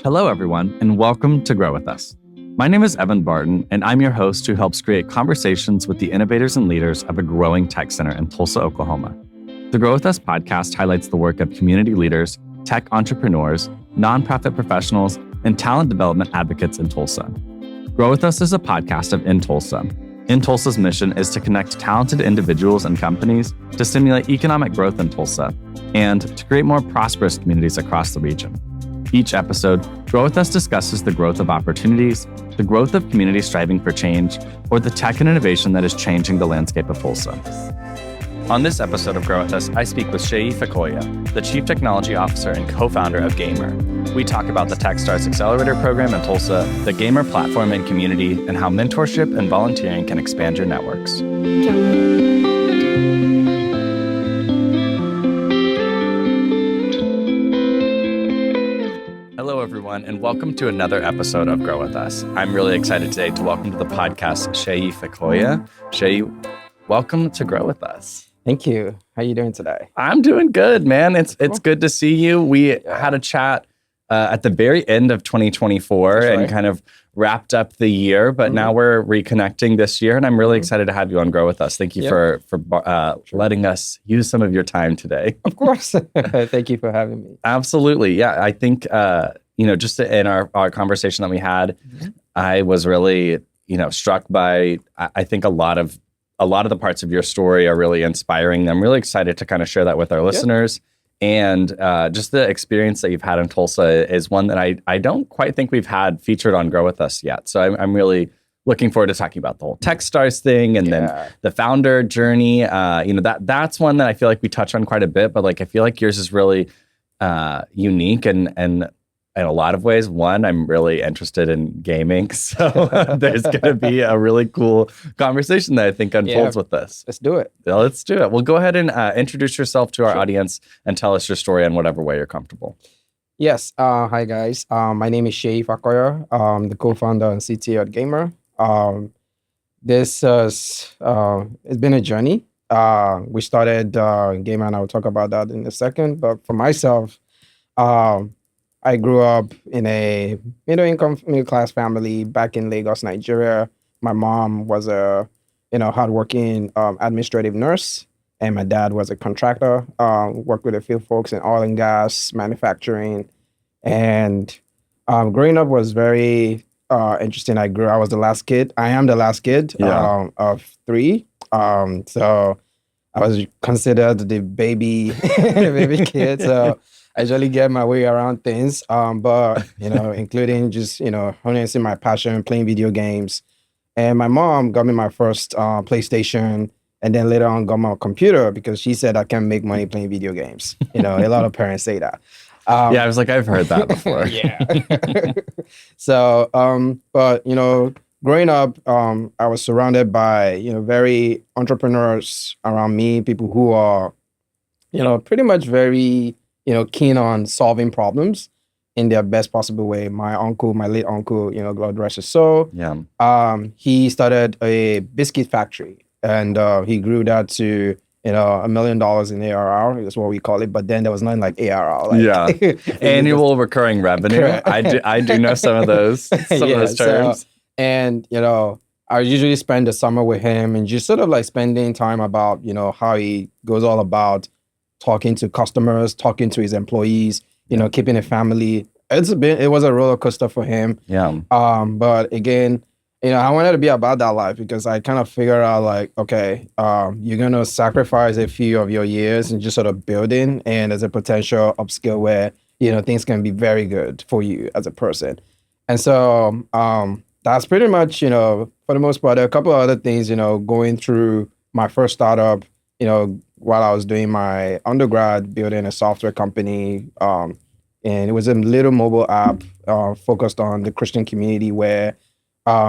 Hello, everyone, and welcome to Grow With Us. My name is Evan Barton, and I'm your host who helps create conversations with the innovators and leaders of a growing tech center in Tulsa, Oklahoma. The Grow With Us podcast highlights the work of community leaders, tech entrepreneurs, nonprofit professionals, and talent development advocates in Tulsa. Grow With Us is a podcast of In Tulsa. In Tulsa's mission is to connect talented individuals and companies to stimulate economic growth in Tulsa and to create more prosperous communities across the region. Each episode, Grow With Us discusses the growth of opportunities, the growth of communities striving for change, or the tech and innovation that is changing the landscape of Tulsa. On this episode of Grow With Us, I speak with Seyi Fakoya, the Chief Technology Officer and co-founder of Gamr. We talk about the Techstars Accelerator program in Tulsa, the Gamr platform and community, and how mentorship and volunteering can expand your networks. Hello, everyone, and welcome to another episode of Grow With Us. I'm really excited today to welcome to the podcast Seyi Fakoya. Seyi, welcome to Grow With Us. Thank you. How are you doing today? I'm doing good, man. It's good to see you. We had a chat at the very end of 2024 and kind of wrapped up the year, but now we're reconnecting this year, and I'm really excited to have you on Grow With Us. Thank you for letting us use some of your time today. Of course. Thank you for having me. Absolutely. Yeah, I think, just in our conversation that we had, I was really, struck by, I think a lot of the parts of your story are really inspiring. I'm really excited to kind of share that with our listeners. And just the experience that you've had in Tulsa is one that I don't quite think we've had featured on Grow With Us yet. So I'm really looking forward to talking about the whole Techstars thing and then the founder journey. That's one that I feel like we touch on quite a bit, but I feel like yours is really unique and in a lot of ways. One, I'm really interested in gaming, so there's going to be a really cool conversation that I think unfolds with this. Let's do it. Yeah, let's do it. Well, go ahead and introduce yourself to our audience and tell us your story in whatever way you're comfortable. Yes. Hi, guys. My name is Seyi Fakoya. I'm the co-founder and CTO at Gamr. This has it's been a journey. We started Gamr, and I'll talk about that in a second. But for myself, I grew up in a middle-class family back in Lagos, Nigeria. My mom was a hardworking administrative nurse, and my dad was a contractor. Worked with a few folks in oil and gas, manufacturing, and growing up was very interesting. I was the last kid. I am the last kid of three. So I was considered the baby kid. So I usually get my way around things, but, including just, harnessing my passion, playing video games. And my mom got me my first PlayStation, and then later on got my computer because she said I can make money playing video games. A lot of parents say that. I was like, I've heard that before. So, but, growing up, I was surrounded by, very entrepreneurs around me, people who are, pretty much very keen on solving problems in their best possible way. My late uncle, God rest his soul. He started a biscuit factory, and he grew that to, $1 million in ARR. That's what we call it. But then there was nothing like ARR. Annual recurring revenue. I do know some of those terms. So, and I usually spend the summer with him and just sort of spending time about how he goes all about talking to customers, talking to his employees, keeping a family. It was a roller coaster for him. But again, I wanted to be about that life because I kind of figured out okay, you're going to sacrifice a few of your years and just sort of building, and there's a potential upskill where, things can be very good for you as a person. And so that's pretty much, for the most part. There are a couple of other things, going through my first startup, while I was doing my undergrad, building a software company. And it was a little mobile app focused on the Christian community where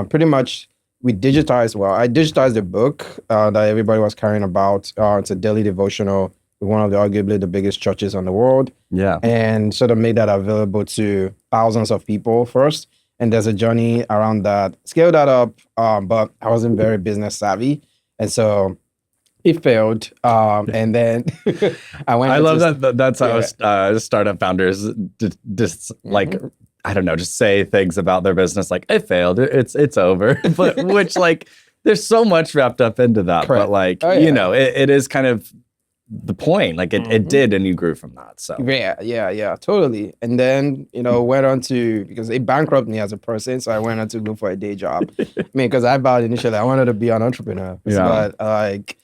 pretty much we digitized, I digitized a book that everybody was carrying about. It's a daily devotional with one of arguably the biggest churches in the world. And sort of made that available to thousands of people first. And there's a journey around that. Scaled that up, but I wasn't very business savvy. And so it failed, and then I went. I love that. That's how startup founders just I don't know, just say things about their business like it failed, it's over. But which like there's so much wrapped up into that. Correct. But like, it is kind of the point. Like it did, and you grew from that. So yeah, totally. And then, went on to, because it bankrupted me as a person, so I went on to look for a day job. I mean, because I vowed initially I wanted to be an entrepreneur. But like,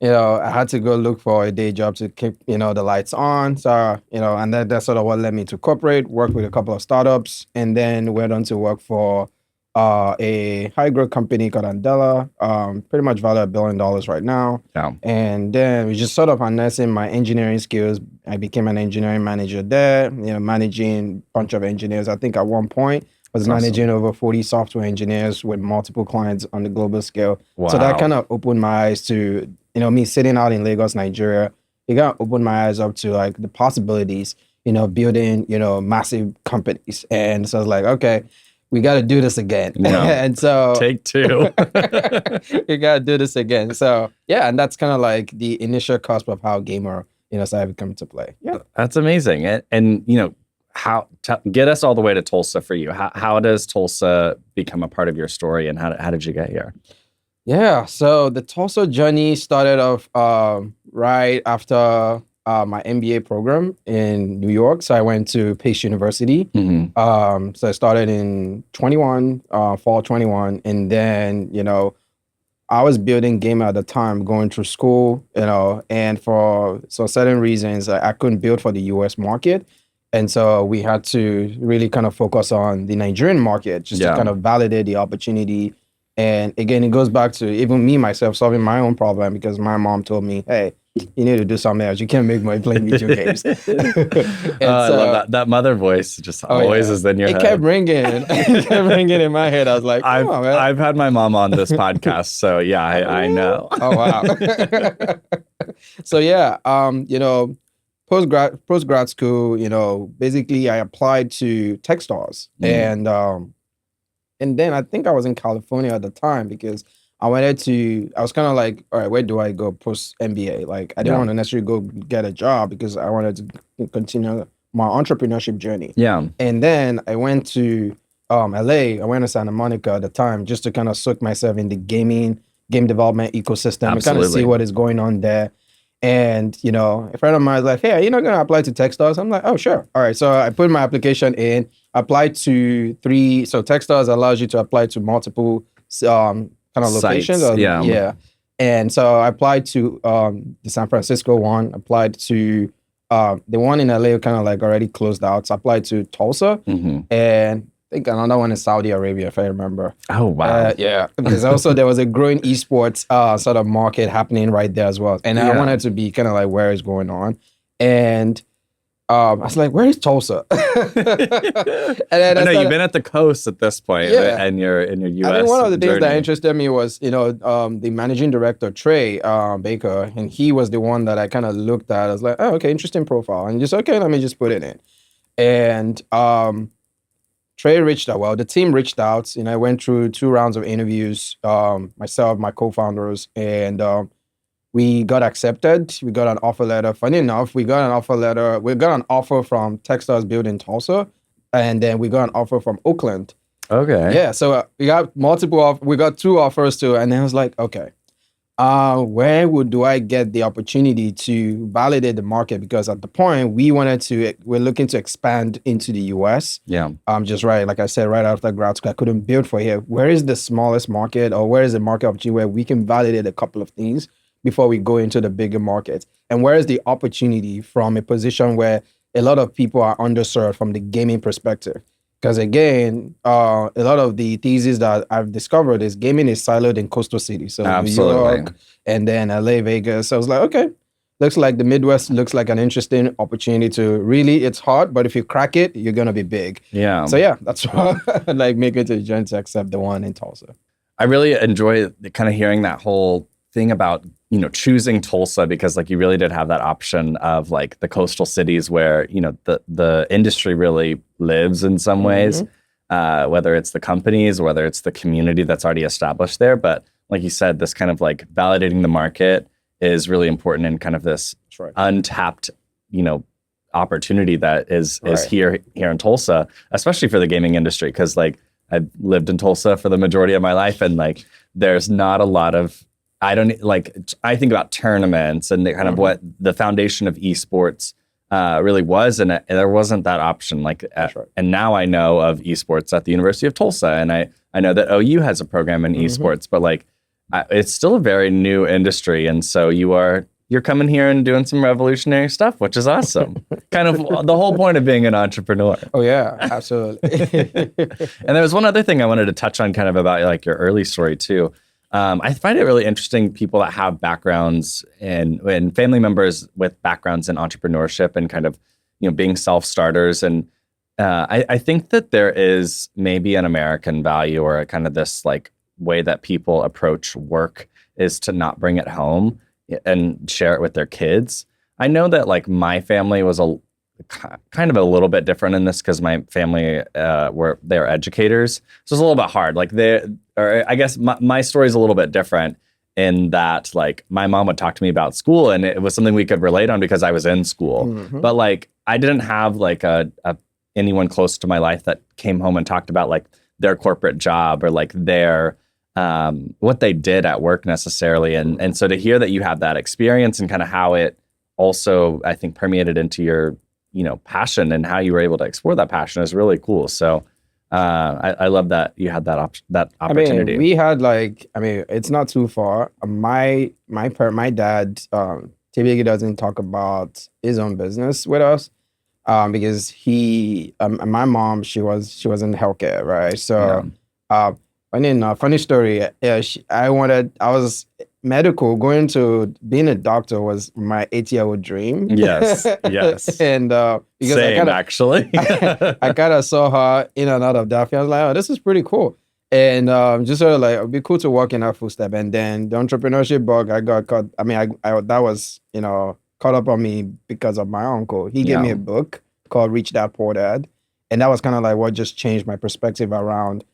I had to go look for a day job to keep, the lights on. So, and that's sort of what led me to corporate, work with a couple of startups, and then went on to work for a high growth company called Andela, pretty much valued $1 billion right now. Yeah. And then we just sort of harnessing my engineering skills. I became an engineering manager there, managing a bunch of engineers. I think at one point I was managing over 40 software engineers with multiple clients on the global scale. Wow. So that kind of opened my eyes to, me sitting out in Lagos, Nigeria. It kind of opened my eyes up to like the possibilities, building, massive companies. And so I was like, okay, we got to do this again. Yeah. And so take two. we got to do this again. So yeah, and that's kind of like the initial cusp of how Gamr, started coming to play. Yeah. That's amazing. And get us all the way to Tulsa for you. How does Tulsa become a part of your story, and how did you get here? Yeah. So the Tulsa journey started off right after my MBA program in New York. So I went to Pace University. So I started in fall 21. And then, I was building Gamr at the time, going through school, and for certain reasons, I couldn't build for the US market. And so we had to really kind of focus on the Nigerian market just to kind of validate the opportunity. And again, it goes back to even me, myself, solving my own problem, because my mom told me, hey, you need to do something else. You can't make money playing video games. I love that. That mother voice just always is in your head. It kept ringing. It kept ringing in my head. I was like, come on, man. I've had my mom on this podcast, so yeah, I know. Oh, wow. So yeah, post-grad school, basically I applied to Techstars. And then I think I was in California at the time because I was kind of like, all right, where do I go post MBA? Like, I didn't want to necessarily go get a job because I wanted to continue my entrepreneurship journey. Yeah. And then I went to LA. I went to Santa Monica at the time just to kind of soak myself in the game development ecosystem and kind of see what is going on there. And, a friend of mine was like, hey, you're not going to apply to Techstars? I'm like, oh, sure. All right. So I put my application in, applied to 3. So Techstars allows you to apply to multiple kind of locations. Yeah. And so I applied to the San Francisco one, applied to the one in LA kind of like already closed out. So I applied to Tulsa and I think another one in Saudi Arabia, if I remember. Oh, wow. Yeah. Because also there was a growing esports sort of market happening right there as well. And I wanted to be kind of like where is going on. And I was like, where is Tulsa? And then I know you've been at the coast at this point, and you're in your US. I think one of the things journey that interested me was, the managing director, Trey Baker, and he was the one that I kind of looked at. I was like, oh, okay, interesting profile. And just, okay, let me just put it in. And Trey reached out. Well, the team reached out. I went through 2 rounds of interviews, myself, my co-founders, and we got accepted. We got an offer letter. Funny enough, we got an offer letter. We got an offer from Techstars built in Tulsa, and then we got an offer from Oakland. Okay. Yeah, so we got we got 2 offers too, and then I was like, okay, where do I get the opportunity to validate the market? Because at the point we're looking to expand into the US. Yeah. Just right, like I said, right after grad school, I couldn't build for here. Where is the smallest market, or where is the market opportunity where we can validate a couple of things before we go into the bigger market? And where is the opportunity from a position where a lot of people are underserved from the gaming perspective? Because again, a lot of the thesis that I've discovered is gaming is siloed in coastal cities. So Absolutely. New York and then LA, Vegas. So I was like, okay, looks like the Midwest looks like an interesting opportunity to really, it's hard, but if you crack it, you're going to be big. Yeah. So yeah, that's why I like making it to the journey to accept the one in Tulsa. I really enjoy kind of hearing that whole thing about, choosing Tulsa, because like you really did have that option of like the coastal cities where, the industry really lives in some ways, whether it's the companies, whether it's the community that's already established there. But like you said, this kind of like validating the market is really important in kind of this untapped, opportunity that is here in Tulsa, especially for the gaming industry. Because like I've lived in Tulsa for the majority of my life, and like there's not a lot of I think about tournaments and kind of what the foundation of esports really was, and there wasn't that option. And now I know of esports at the University of Tulsa, and I know that OU has a program in esports, but like it's still a very new industry, and so you're coming here and doing some revolutionary stuff, which is awesome. Kind of the whole point of being an entrepreneur. Oh yeah, absolutely. And there was one other thing I wanted to touch on, kind of about like your early story too. I find it really interesting, people that have backgrounds and family members with backgrounds in entrepreneurship and kind of, being self-starters. And I think that there is maybe an American value or a kind of this like way that people approach work is to not bring it home and share it with their kids. I know that like my family was kind of a little bit different in this because my family they're educators, so it's a little bit hard. Like I guess my story is a little bit different in that like my mom would talk to me about school, and it was something we could relate on because I was in school. But like I didn't have like anyone close to my life that came home and talked about like their corporate job or like their what they did at work necessarily. And so to hear that you have that experience and kind of how it also, I think, permeated into your passion and how you were able to explore that passion is really cool. So I love that you had that opportunity. We had it's not too far. My dad typically doesn't talk about his own business with us because my mom, she was in healthcare, right? So funny enough, funny story. I was medical. Going to being a doctor was my 8-year-old dream. Yes. And because same, actually. I kind of saw her in and out of that. I was like, oh, this is pretty cool. And just sort of like, it'd be cool to walk in her footstep. And then the entrepreneurship bug, I got caught. I mean, I that was, caught up on me because of my uncle. He gave me a book called Rich Dad Poor Dad. And that was kind of like what just changed my perspective around,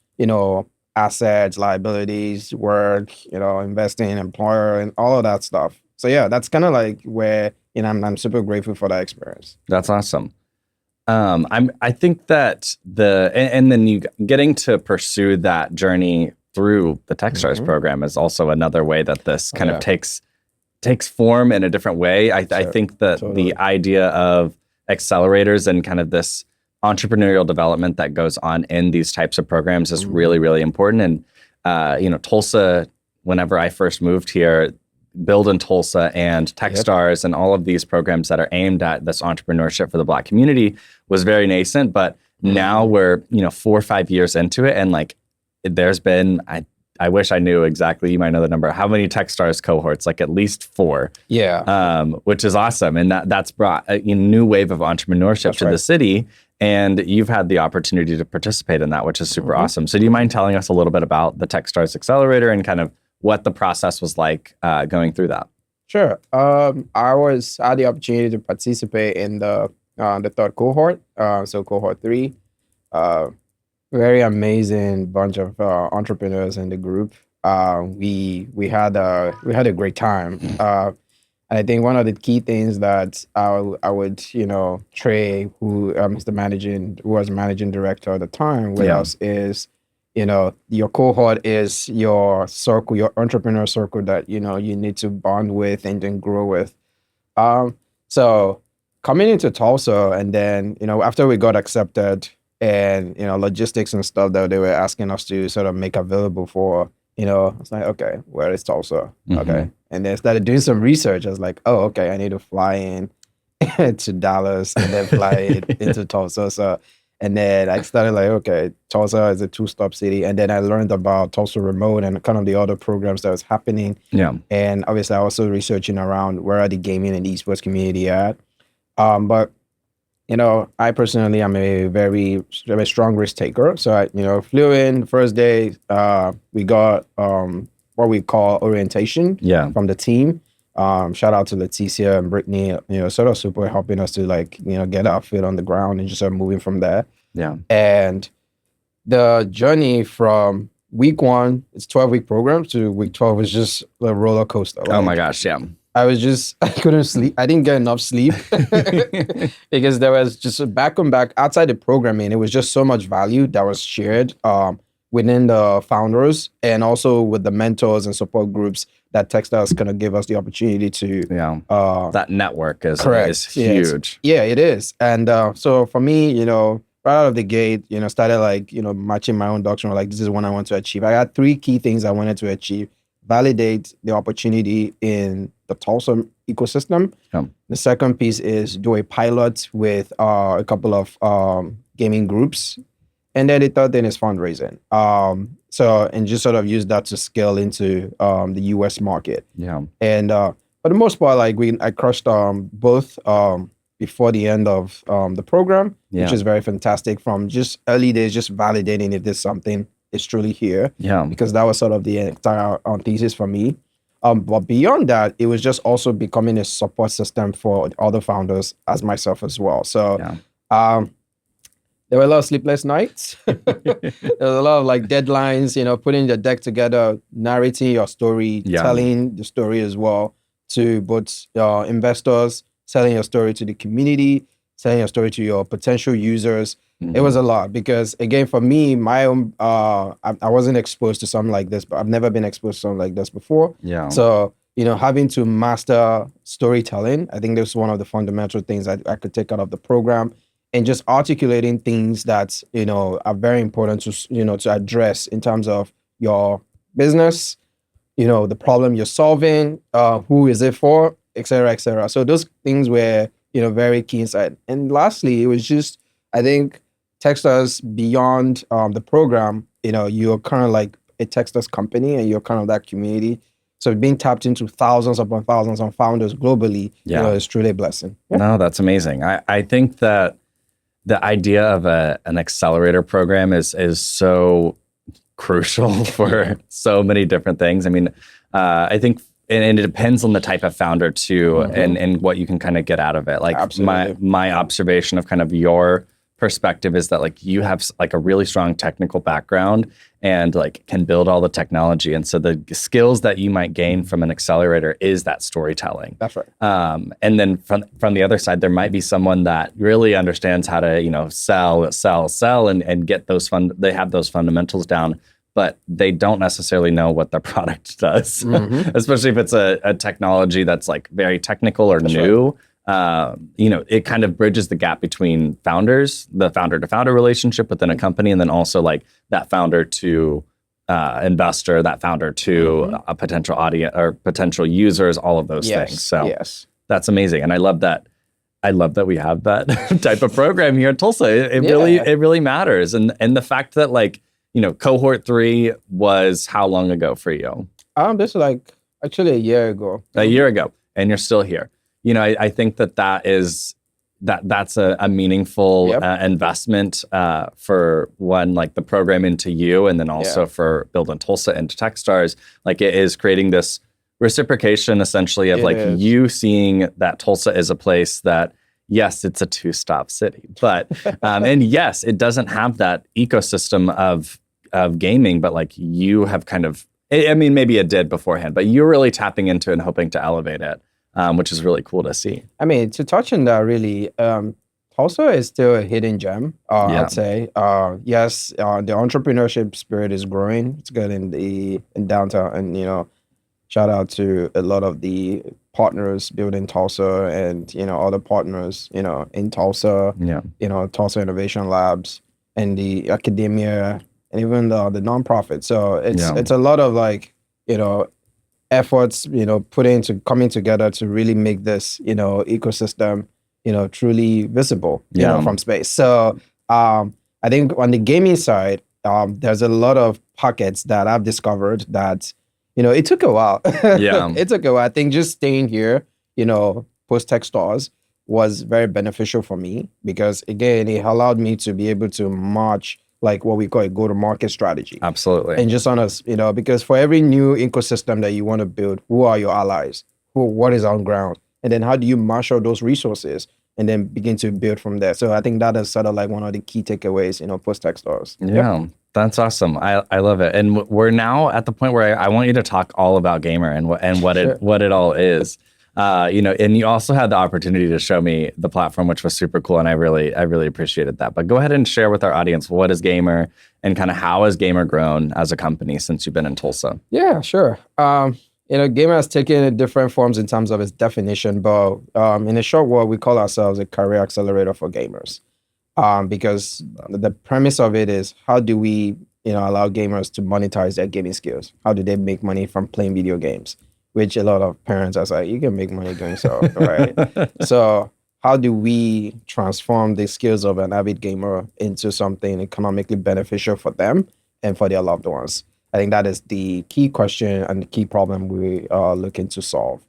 assets, liabilities, work, investing, employer, and all of that stuff. So yeah, that's kind of like where I'm super grateful for that experience. That's awesome. I think that and then you getting to pursue that journey through the Techstars program is also another way that this kind of takes form in a different way. I think that the idea of accelerators and kind of this entrepreneurial development that goes on in these types of programs is really, really important. And, Tulsa, whenever I first moved here, Build in Tulsa and Techstars and all of these programs that are aimed at this entrepreneurship for the Black community was very nascent. But now we're, 4 or 5 years into it. And like, there's been, I wish I knew exactly, you might know the number, how many Techstars cohorts, like at least 4. Yeah. Which is awesome. And that's brought a new wave of entrepreneurship to the city. And you've had the opportunity to participate in that, which is super awesome. So do you mind telling us a little bit about the Techstars Accelerator and kind of what the process was like going through that? Sure. I had the opportunity to participate in the third cohort, so cohort 3. Very amazing bunch of entrepreneurs in the group. We had a great time. And I think one of the key things that I would, Trey, who was managing director at the time with us, is, your cohort is your circle, your entrepreneur circle that, you need to bond with and then grow with. So coming into Tulsa, and then, after we got accepted and, logistics and stuff that they were asking us to sort of make available for, it's like, okay, where is Tulsa? Okay. And then started doing some research. I was like, oh, okay, I need to fly in to Dallas and then fly into Tulsa. So, and then I started like, okay, Tulsa is a 2-stop city. And then I learned about Tulsa Remote and kind of the other programs that was happening. Yeah. And obviously I also researching around where are the gaming and esports community at. But I personally am a very strong risk taker. So I, flew in first day. We got what we call orientation from the team. Shout out to Leticia and Brittany, sort of super helping us to get our feet on the ground and just start moving from there. Yeah. And the journey from week 1, it's 12-week program, to week 12 is just a roller coaster. Oh my gosh, yeah. I couldn't sleep. I didn't get enough sleep because there was just a back and back outside the programming. It was just so much value that was shared within the founders and also with the mentors and support groups that Techstars kind of give us the opportunity to. Yeah. That network is huge. Yeah, it is. And so for me, right out of the gate, started like, matching my own doctrine. Like, this is what I want to achieve. I had 3 key things I wanted to achieve. Validate the opportunity in the Tulsa ecosystem. Yeah. The second piece is do a pilot with a couple of gaming groups. And then the third thing is fundraising. And just sort of use that to scale into the US market. Yeah. And for the most part, like I crushed both before the end of the program, which is very fantastic. From just early days, just validating if there's something is truly here. Yeah. Because that was sort of the entire thesis for me. But beyond that, it was just also becoming a support system for other founders as myself as well. So there were a lot of sleepless nights. There was a lot of like deadlines, putting the deck together, narrating your story, telling the story as well to both investors, selling your story to the community, selling your story to your potential users. It was a lot because, again, for me, my own, I wasn't exposed to something like this, but I've never been exposed to something like this before. Yeah. So, having to master storytelling, I think that's one of the fundamental things I could take out of the program, and just articulating things that, are very important to, to address in terms of your business, the problem you're solving, who is it for, et cetera, et cetera. So those things were, very key inside. And lastly, it was just, I think, Techstars beyond the program, you're kind of like a Techstars company and you're kind of that community. So being tapped into thousands upon thousands of founders globally, is truly a blessing. Yeah. No, that's amazing. I think that the idea of an accelerator program is so crucial for so many different things. I mean, I think, and it depends on the type of founder too, and what you can kind of get out of it. Like my observation of kind of your perspective is that like you have like a really strong technical background and like can build all the technology. And so the skills that you might gain from an accelerator is that storytelling. That's right. And then from the other side, there might be someone that really understands how to, sell and get those they have those fundamentals down, but they don't necessarily know what their product does, especially if it's a technology that's like very technical or new. Right. It kind of bridges the gap between founders, the founder to founder relationship within a company, and then also like that founder to investor, that founder to a potential audience or potential users, all of those things. So that's amazing. And I love that we have that type of program here at Tulsa. It really matters. And the fact that like, cohort 3 was how long ago for you? This is like actually a year ago. A year ago, and you're still here. I think that's a meaningful investment for one, like the program into you, and then also for building Tulsa into Techstars. Like it is creating this reciprocation essentially of you seeing that Tulsa is a place that, yes, it's a 2-stop city, but and yes, it doesn't have that ecosystem of gaming, but like you have kind of, I mean, maybe it did beforehand, but you're really tapping into and hoping to elevate it. Which is really cool to see. I mean, to touch on that, really, Tulsa is still a hidden gem, I'd say. Yes, the entrepreneurship spirit is growing. It's good in downtown, and shout out to a lot of the partners building Tulsa, and other partners, in Tulsa. Tulsa Innovation Labs and the academia, and even the nonprofit. So it's a lot of like efforts, coming together to really make this, ecosystem, truly visible, from space. So I think on the gaming side, there's a lot of pockets that I've discovered that, it took a while. It took a while. I think just staying here, post Techstars was very beneficial for me because, again, it allowed me to be able to march like what we call a go-to-market strategy. Absolutely. And just on us, because for every new ecosystem that you want to build, who are your allies? What is on ground? And then how do you marshal those resources and then begin to build from there? So I think that is sort of like one of the key takeaways, post Techstars. Yeah, that's awesome. I love it. And we're now at the point where I want you to talk all about Gamr and what it all is. And you also had the opportunity to show me the platform, which was super cool. And I really appreciated that. But go ahead and share with our audience, what is Gamr and kind of how has Gamr grown as a company since you've been in Tulsa? Yeah, sure. Gamr has taken different forms in terms of its definition, but in a short word, we call ourselves a career accelerator for gamers. Because the premise of it is, how do we, allow gamers to monetize their gaming skills? How do they make money from playing video games? Which a lot of parents are like, you can make money doing so, right? So how do we transform the skills of an avid gamer into something economically beneficial for them and for their loved ones? I think that is the key question and the key problem we are looking to solve.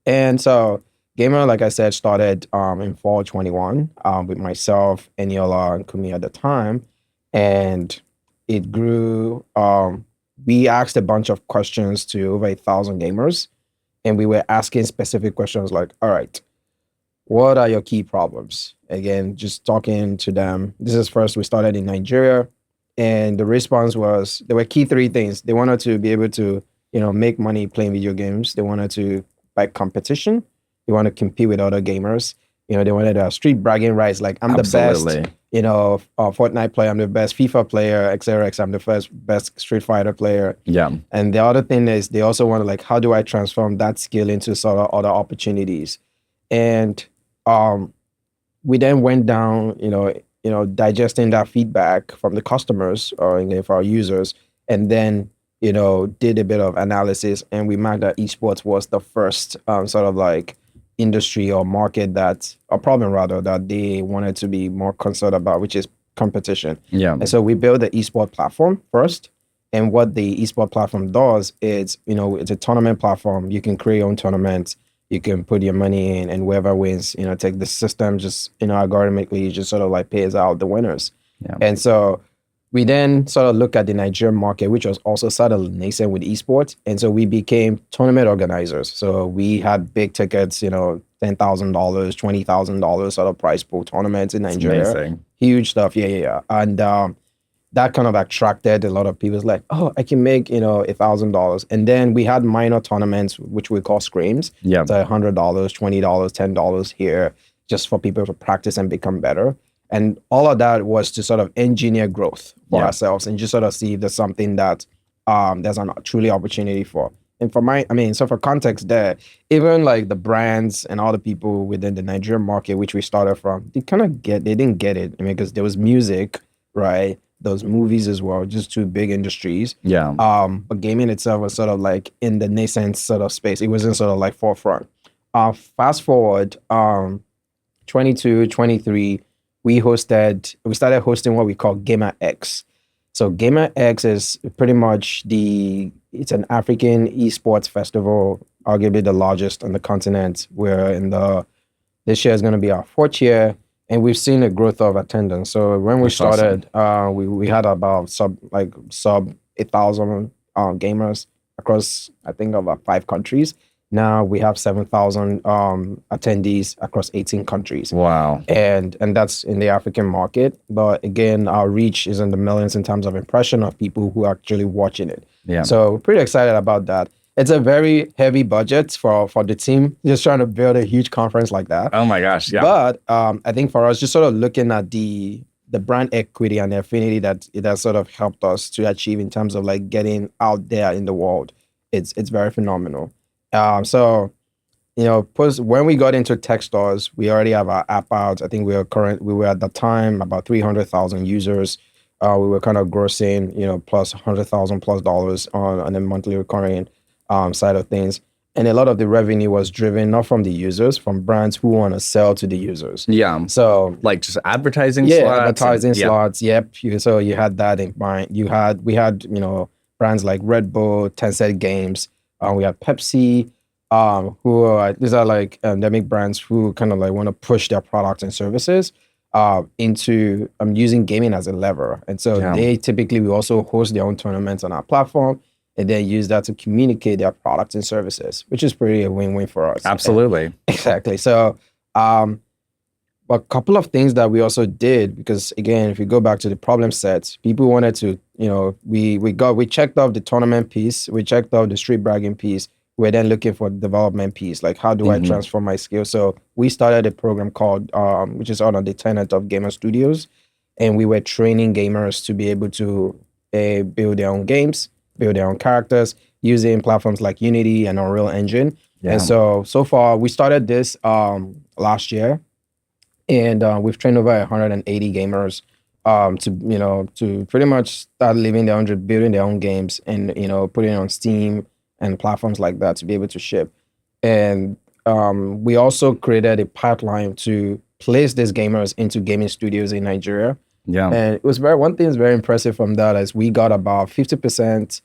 And so Gamr, like I said, started in fall 21 with myself, Eniola, and Kumi at the time. And it grew. We asked a bunch of questions to over 1,000 gamers. And we were asking specific questions like, all right, what are your key problems? Again, just talking to them. This is first, we started in Nigeria. And the response was, there were key three things. They wanted to be able to, make money playing video games. They wanted to like competition. They want to compete with other gamers. They wanted a street bragging rights. Like, I'm Absolutely. the best, Fortnite player. I'm the best FIFA player, etc. I'm the best Street Fighter player. Yeah. And the other thing is they also want to like, how do I transform that skill into sort of other opportunities? And we then went down, digesting that feedback from the customers or for our users, and then did a bit of analysis, and we marked that esports was the first sort of like industry or market or problem rather, that they wanted to be more concerned about, which is competition. Yeah. And so we built the esport platform first. And what the esport platform does is, it's a tournament platform. You can create your own tournaments. You can put your money in, and whoever wins, take the system, just, algorithmically just sort of like pays out the winners. Yeah. And so we then sort of look at the Nigerian market, which was also started nascent with esports. And so we became tournament organizers. So we had big tickets, $10,000, $20,000 sort of prize pool tournaments in Nigeria. That's amazing. Huge stuff. Yeah. And that kind of attracted a lot of people. It's like, oh, I can make, $1,000. And then we had minor tournaments, which we call screams. Yeah. So $100, $20, $10 here, just for people to practice and become better. And all of that was to sort of engineer growth for ourselves and just sort of see if there's something that there's a truly opportunity for. And for context there, even like the brands and all the people within the Nigerian market, which we started from, they didn't get it. Because there was music, right? Those movies as well, just two big industries. Yeah. But gaming itself was sort of like in the nascent sort of space. It wasn't sort of like forefront. Fast forward, 22, 23, we started hosting what we call Gamr X. So Gamr X is pretty much it's an African esports festival, arguably the largest on the continent. This year is going to be our 4th year, and we've seen a growth of attendance. So when we started, we had about sub 8,000 gamers across, I think, about 5 countries. Now we have 7,000 attendees across 18 countries. Wow. And that's in the African market. But again, our reach is in the millions in terms of impression of people who are actually watching it. Yeah. So we're pretty excited about that. It's a very heavy budget for the team, just trying to build a huge conference like that. Oh my gosh, yeah. But I think for us, just sort of looking at the brand equity and the affinity that it has sort of helped us to achieve in terms of like getting out there in the world, it's very phenomenal. So, when we got into Techstars, we already have our app out. I think we were at the time about 300,000 users. We were kind of grossing, plus $100,000+ on a monthly recurring side of things. And a lot of the revenue was driven not from the users, from brands who want to sell to the users. Yeah. So like just advertising slots. Yeah, advertising slots. Yep. So you had that in mind. We had, brands like Red Bull, Tencent Games. We have Pepsi, these are like endemic brands who kind of like want to push their products and services into using gaming as a lever. And so they typically will also host their own tournaments on our platform and then use that to communicate their products and services, which is pretty a win-win for us. Absolutely. Exactly. So a couple of things that we also did, because again, if you go back to the problem sets, people wanted to, we checked off the tournament piece, we checked off the street bragging piece. we're then looking for development piece. Like, how do I transform my skills? So we started a program called, which is under the tenet of Gamr Studios. And we were training gamers to be able to build their own games, build their own characters using platforms like Unity and Unreal Engine. Yeah. And so far, we started this last year, and we've trained over 180 gamers to pretty much start living their own, building their own games, and putting it on Steam and platforms like that to be able to ship. And we also created a pipeline to place these gamers into gaming studios in Nigeria. Yeah. And it was one thing is very impressive from that is we got about 50%,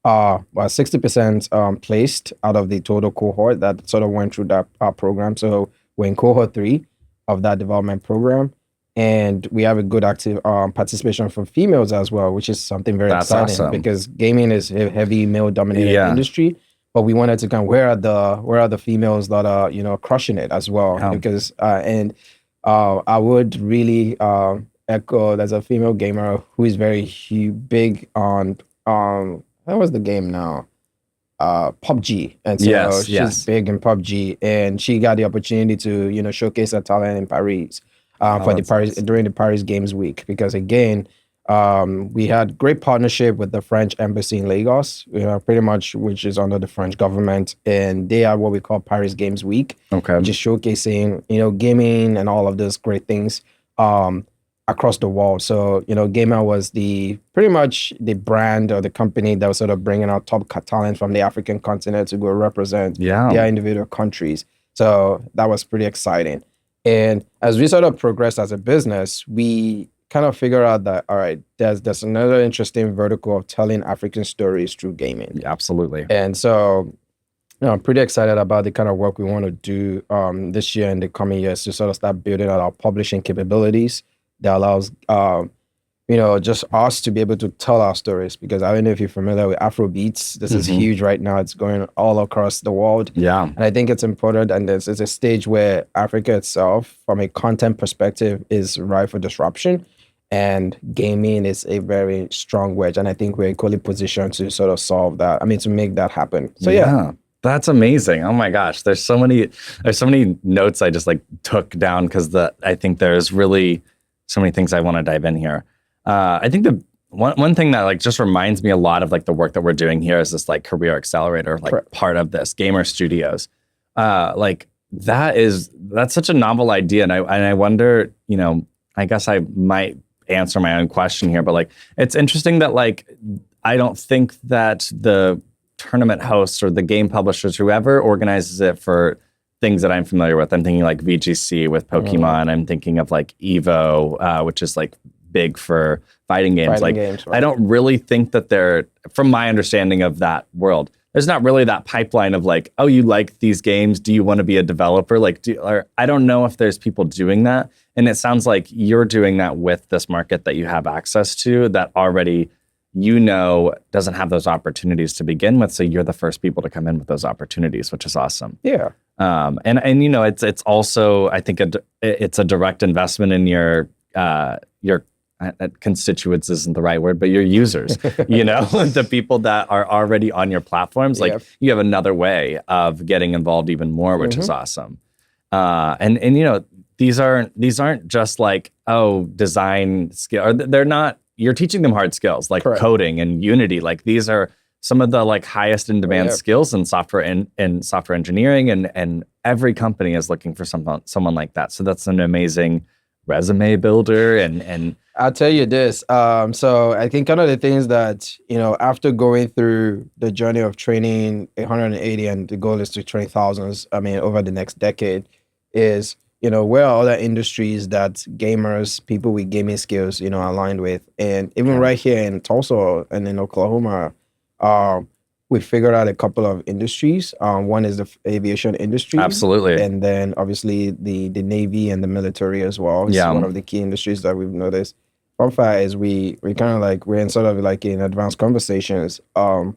60% placed out of the total cohort that sort of went through that program. So we're in cohort 3 of that development program. And we have a good active participation from females as well, which is something very exciting awesome. Because gaming is a heavy male-dominated industry. But we wanted to kind of where are the females that are crushing it as well? Because I would really echo there's a female gamer who is very big on what was the game now? PUBG. And so she's big in PUBG, and she got the opportunity to showcase her talent in Paris. During the Paris Games Week, because again, we had great partnership with the French embassy in Lagos, pretty much, which is under the French government, and they are what we call Paris Games Week, which is showcasing gaming and all of those great things across the world. So Gamr was pretty much the brand or the company that was sort of bringing out top talent from the African continent to go represent their individual countries. So that was pretty exciting. And as we sort of progressed as a business, we kind of figure out that, all right, there's another interesting vertical of telling African stories through gaming. Yeah, absolutely. And so I'm pretty excited about the kind of work we want to do this year and the coming years to sort of start building out our publishing capabilities that allows just us to be able to tell our stories. Because I don't know if you're familiar with Afrobeats. This is huge right now. It's going all across the world. Yeah. And I think it's important. And there's a stage where Africa itself, from a content perspective, is ripe for disruption. And gaming is a very strong wedge. And I think we're equally positioned to sort of solve that. To make that happen. So yeah. That's amazing. Oh my gosh. There's so many notes I just took down because I think there's really so many things I want to dive in here. I think the one thing that just reminds me a lot of the work that we're doing here is this career accelerator, part of this Gamr Studios. That's such a novel idea. And I wonder, I guess I might answer my own question here, but it's interesting that I don't think that the tournament hosts or the game publishers, whoever organizes it for things that I'm familiar with, I'm thinking VGC with Pokemon. I'm thinking of Evo, which is big for fighting games. Games, right. I don't really think that they're, from my understanding of that world, there's not really that pipeline of oh, you like these games, do you want to be a developer? I don't know if there's people doing that. And it sounds like you're doing that with this market that you have access to that already doesn't have those opportunities to begin with. So you're the first people to come in with those opportunities, which is awesome. Yeah. It's also, I think it's a direct investment in your constituents isn't the right word, but your users, the people that are already on your platforms. You have another way of getting involved even more, which is awesome. These aren't just design skill, or they're not, you're teaching them hard skills coding and Unity. These are some of the highest in demand skills in software and software engineering, and every company is looking for someone like that. So that's an amazing resume builder. And I'll tell you this. So I think one of the things that, after going through the journey of training 180, and the goal is to train thousands, over the next decade, is, where are other industries that gamers, people with gaming skills, are aligned with. And even right here in Tulsa and in Oklahoma, we figured out a couple of industries. One is the aviation industry. Absolutely. And then obviously the Navy and the military as well. It's one of the key industries that we've noticed. Fun fact is we kind of we're in sort of in advanced conversations and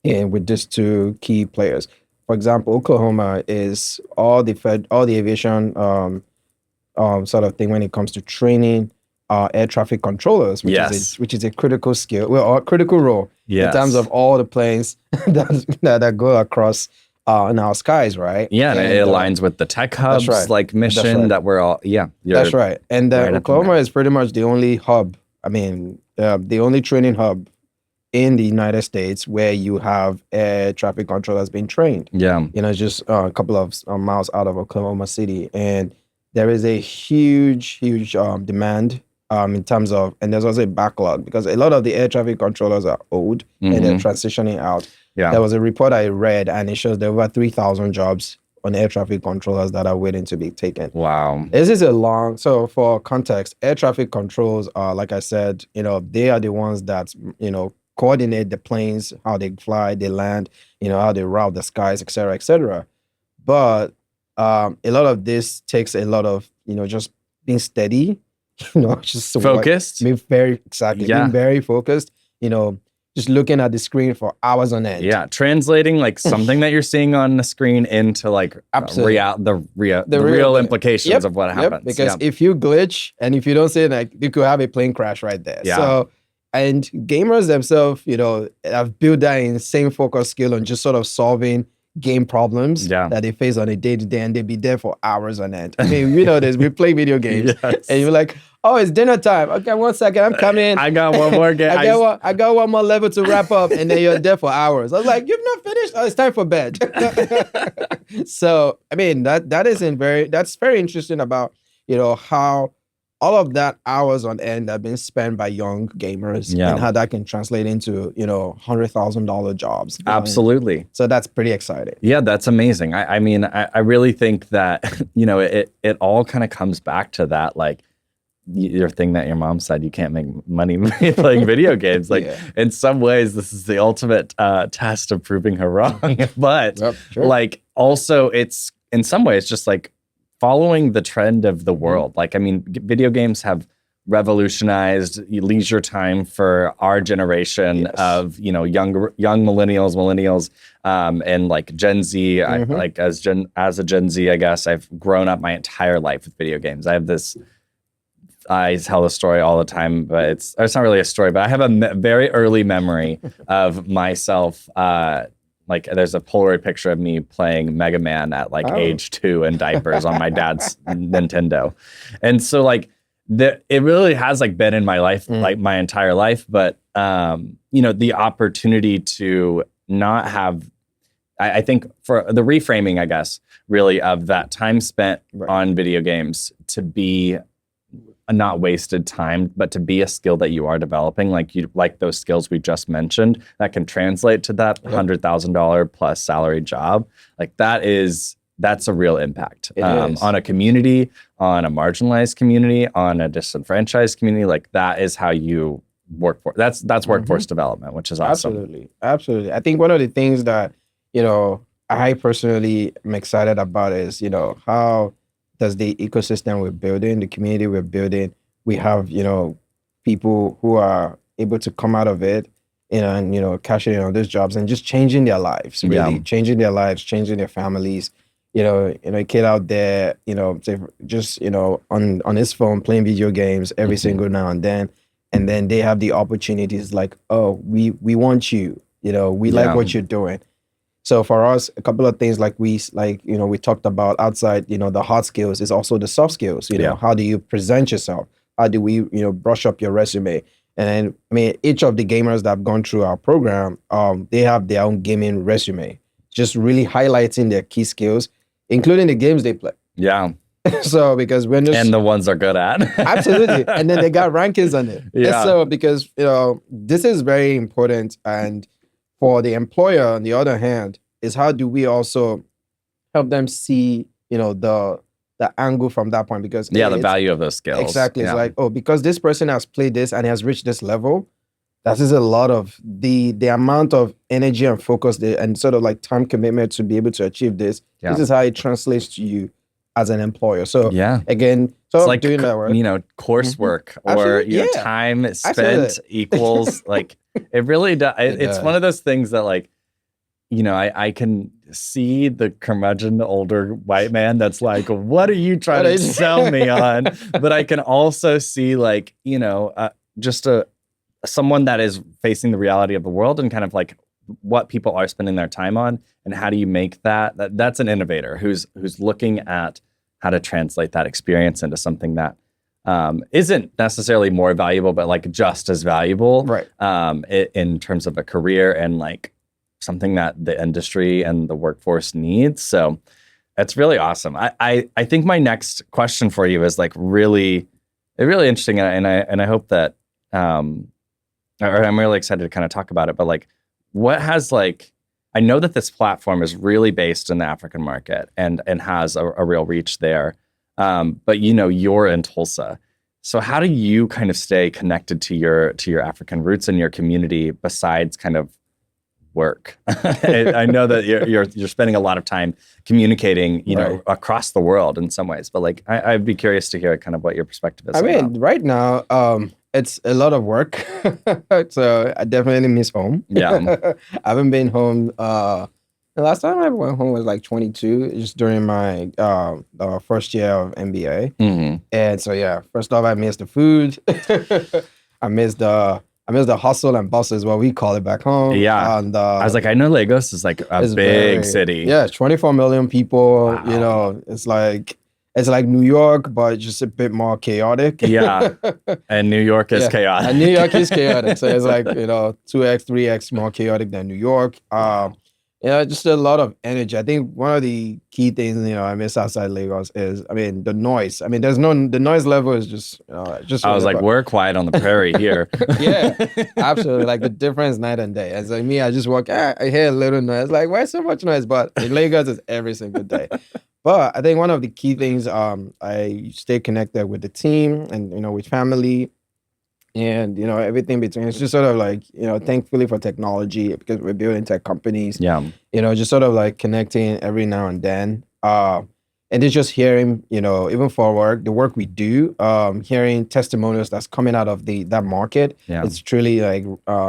with these two key players. For example, Oklahoma is all the aviation sort of thing when it comes to training air traffic controllers, which is a critical skill, or a critical role in terms of all the planes that go across in our skies, right? Yeah, and it aligns with the tech hubs like mission that we're all. Yeah, that's right. And Oklahoma is pretty much the only hub. I mean, the only training hub in the United States where you have air traffic controllers being trained. Yeah. Just a couple of miles out of Oklahoma City. And there is a huge demand in terms of, and there's also a backlog because a lot of the air traffic controllers are old and they're transitioning out. Yeah. There was a report I read and it shows there were over 3,000 jobs on air traffic controllers that are waiting to be taken. Wow. This is so for context, air traffic controls are, like I said, they are the ones that, coordinate the planes, how they fly, they land, how they route the skies, et cetera, et cetera. But a lot of this takes a lot of, just being steady, just focused. Being very focused, just looking at the screen for hours on end. Yeah, translating like something that you're seeing on the screen into like the real implications of what happens. Because if you glitch and if you don't say like, you could have a plane crash right there. Yeah. So, and gamers themselves, have built that insane focus skill on just sort of solving game problems that they face on a day-to-day, and they be there for hours on end. I mean, this. We play video games, and you're like, "Oh, it's dinner time. Okay, 1 second, I'm coming. I got one more game. I got one more level to wrap up," and then you're there for hours. I was like, "You've not finished? Oh, it's time for bed." So, I mean, that's very interesting about how all of that hours on end have been spent by young gamers and how that can translate into, $100,000 jobs. Absolutely. So that's pretty exciting. Yeah, that's amazing. I mean, I really think that, it all kind of comes back to that, like, your thing that your mom said, you can't make money playing video games. Like, in some ways, this is the ultimate test of proving her wrong. But, like, also, it's, in some ways, just like, following the trend of the world. Like, I mean, video games have revolutionized leisure time for our generation of, young millennials, and like Gen Z. I, like as a Gen Z, I guess I've grown up my entire life with video games. I tell the story all the time, but it's not really a story, but I have a very early memory of myself, like there's a Polaroid picture of me playing Mega Man at like age 2 in diapers on my dad's Nintendo. And so like it really has like been in my life, like my entire life. But, the opportunity to not have, I think for the reframing, I guess, really of that time spent on video games to be a not wasted time, but to be a skill that you are developing, like those skills we just mentioned, that can translate to that $100,000 plus salary job. Like that's a real impact on a community, on a marginalized community, on a disenfranchised community. Like that is how you work for. That's workforce development, which is awesome. Absolutely. I think one of the things that I personally am excited about is how does the ecosystem we're building, the community we're building, we have, people who are able to come out of it, and, cashing in on those jobs and just changing their lives, really changing their lives, changing their families. A kid out there, just, on his phone playing video games every single now and then they have the opportunities like, oh, we want you, we like what you're doing. So for us, a couple of things we talked about outside, the hard skills is also the soft skills. How do you present yourself? How do we, brush up your resume? And I mean, each of the gamers that have gone through our program, they have their own gaming resume, just really highlighting their key skills, including the games they play. Yeah. So because when and the ones they're good at. Absolutely. And then they got rankings on it. Yeah. And so because, this is very important. And for the employer, on the other hand, is how do we also help them see, the angle from that point? Because the value of those skills. Exactly. Yeah. It's like, oh, because this person has played this and has reached this level, that is a lot of the amount of energy and focus and sort of like time commitment to be able to achieve this. Yeah. This is how it translates to you as an employer. So again, it's like doing that work, coursework or your time spent equals like it really does. It's one of those things that like I can see the curmudgeon older white man that's like, what are you trying to sell me on? But I can also see like, just someone that is facing the reality of the world and kind of like what people are spending their time on, and how do you make that's an innovator who's looking at how to translate that experience into something that isn't necessarily more valuable, but like just as valuable, right? In terms of a career and like something that the industry and the workforce needs. So it's really awesome. I think my next question for you is like really interesting, and I hope that or I'm really excited to kind of talk about it. But like, what has like, I know that this platform is really based in the African market and has a real reach there. But you're in Tulsa. So how do you kind of stay connected to your African roots and your community besides kind of work? I know that you're spending a lot of time communicating, across the world in some ways, but like I'd be curious to hear kind of what your perspective is. I mean, right now, it's a lot of work, so I definitely miss home. Yeah, I haven't been home. The last time I went home was like 22, just during my first year of MBA. Mm-hmm. And so yeah, first off, I miss the food. I miss the hustle and bustle is what we call it back home. Yeah, and I was like, I know Lagos is like a big city. Yeah, it's 24 million people. Wow. It's like New York, but just a bit more chaotic. Yeah, and New York is chaotic. And New York is chaotic, so it's like 2x, 3x more chaotic than New York. Just a lot of energy. I think one of the key things I miss outside Lagos is, the noise. The noise level is just. I was like, we're quiet on the prairie here. Yeah, absolutely. Like the difference night and day. It's like me, I just walk. I hear a little noise. Like, why so much noise? But in Lagos, it's every single day. But I think one of the key things, I stay connected with the team and with family. And everything between. It's just sort of like thankfully for technology, because we're building tech companies. Yeah. Just sort of like connecting every now and then. And it's just hearing even for work, the work we do, hearing testimonials that's coming out of that market. Yeah. It's truly like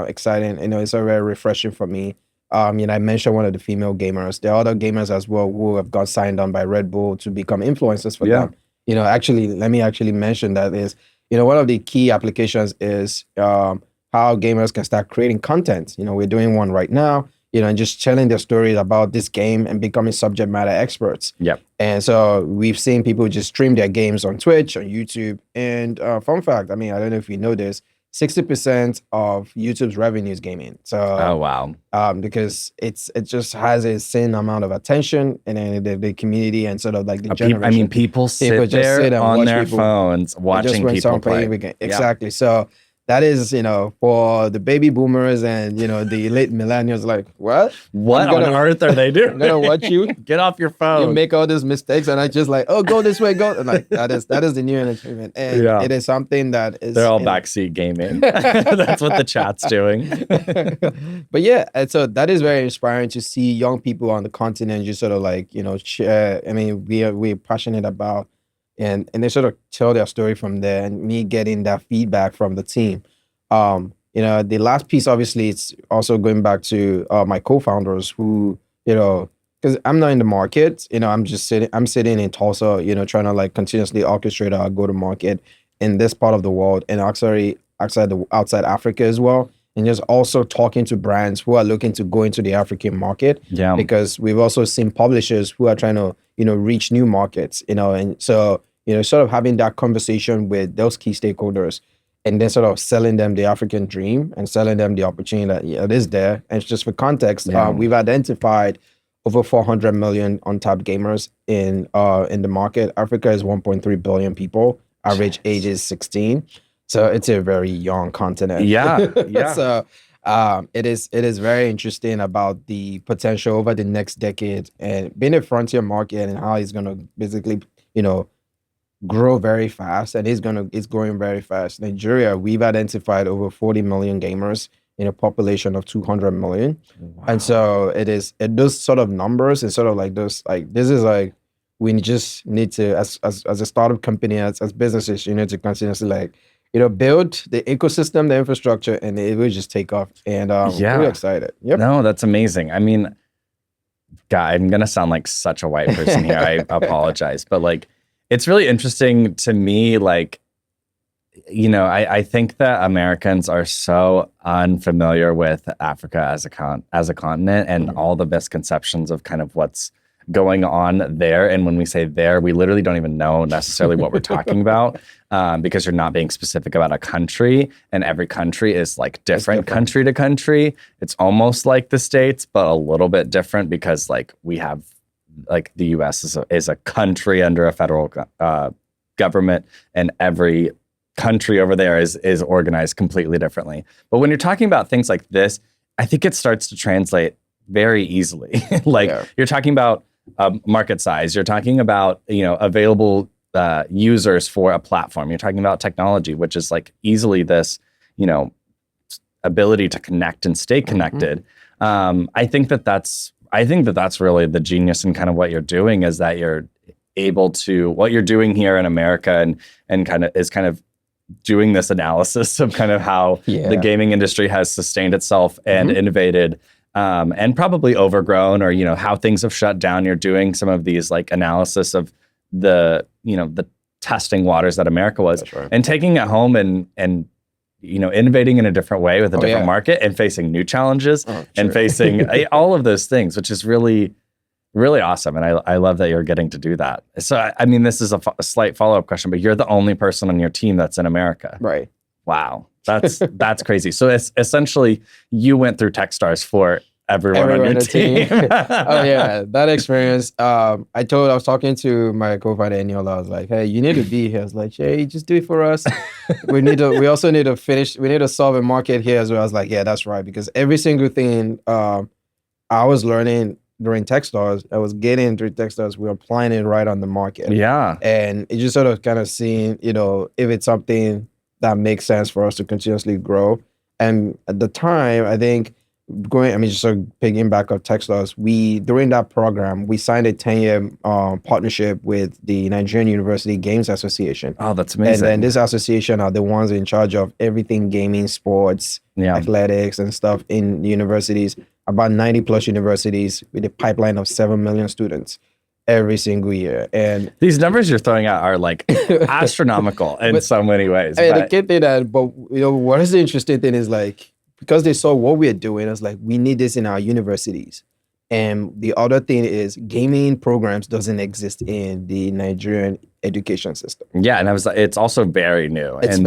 exciting. It's very refreshing for me. I mentioned one of the female gamers. There are other gamers as well who have got signed on by Red Bull to become influencers for them. Actually, let me actually mention that is. One of the key applications is how gamers can start creating content. We're doing one right now, and just telling their stories about this game and becoming subject matter experts. Yep. And so we've seen people just stream their games on Twitch, on YouTube. And fun fact, I don't know if you know this, 60% of YouTube's revenue is gaming. So, oh wow, because it just has a insane amount of attention, and then the community and sort of like the generation. People sit there on their phones watching people play. Exactly. Yeah. So that is, for the baby boomers and, the late millennials, like, what? What on earth are they doing? I'm going to watch you. Get off your phone. You make all these mistakes, and I just like, oh, go this way, go. And like, that is the new entertainment. And it is something that is... They're all backseat gaming. That's what the chat's doing. But yeah, and so that is very inspiring to see young people on the continent just sort of like, share. We're passionate about and they sort of tell their story from there, and me getting that feedback from the team. The last piece, obviously, it's also going back to my co-founders who, because I'm not in the market, I'm sitting in Tulsa, trying to like continuously orchestrate our go-to-market in this part of the world, and actually outside Africa as well. And just also talking to brands who are looking to go into the African market. Yeah. Because we've also seen publishers who are trying to, reach new markets, and so, sort of having that conversation with those key stakeholders, and then sort of selling them the African dream and selling them the opportunity that it is there. And just for context, we've identified over 400 million untapped gamers in the market. Africa is 1.3 billion people. Average age is 16. So it's a very young continent. Yeah, yeah. So it is very interesting about the potential over the next decade, and being a frontier market and how it's going to basically, grow very fast, and it's growing very fast. Nigeria, we've identified over 40 million gamers in a population of 200 million. Wow. And so those sort of numbers and sort of like those, like, this is like, we just need to, as a startup company, as businesses, to continuously like, build the ecosystem, the infrastructure, and it will just take off. And we're excited. Yep. No, that's amazing. God, I'm going to sound like such a white person here. I apologize. But like, it's really interesting to me. Like, I think that Americans are so unfamiliar with Africa as a continent and all the misconceptions of kind of what's going on there. And when we say there, we literally don't even know necessarily what we're talking about because you're not being specific about a country. And every country is like different country to country. It's almost like the States, but a little bit different because like we have like the US is a country under a federal government, and every country over there is organized completely differently. But when you're talking about things like this, I think it starts to translate very easily. You're talking about market size. You're talking about, available users for a platform. You're talking about technology, which is like easily this, ability to connect and stay connected. I think that's really the genius in kind of what you're doing, is that you're able to, what you're doing here in America and kind of doing this analysis of kind of how the gaming industry has sustained itself and innovated and probably overgrown, or, how things have shut down. You're doing some of these like analysis of the testing waters that America was, and taking it home and innovating in a different way with a different market and facing new challenges and facing all of those things, which is really, really awesome. And I love that you're getting to do that. So, I mean, this is a slight follow-up question, but you're the only person on your team that's in America. Right. Wow. That's crazy. So it's essentially you went through Techstars for everyone on your team. Oh yeah, that experience. I was talking to my co-founder Eniola. I was like, "Hey, you need to be here." I was like, "Hey, just do it for us. We also need to finish. We need to solve a market here as well." I was like, "Yeah, that's right." Because every single thing I was learning during Techstars, I was getting through Techstars. We were applying it right on the market. Yeah, and it just sort of kind of seeing, if it's something that makes sense for us to continuously grow. And at the time, I think just sort of picking back up Techstars, during that program, we signed a 10-year partnership with the Nigerian University Games Association. Oh, that's amazing. And then this association are the ones in charge of everything gaming, sports, athletics, and stuff in universities, about 90 plus universities with a pipeline of 7 million students every single year. And these numbers you're throwing out are like astronomical in so many ways. I mean, I can't say that, but what is the interesting thing is like, because they saw what we're doing, it's like, we need this in our universities. And the other thing is gaming programs doesn't exist in the Nigerian education system. Yeah, and it's also very new in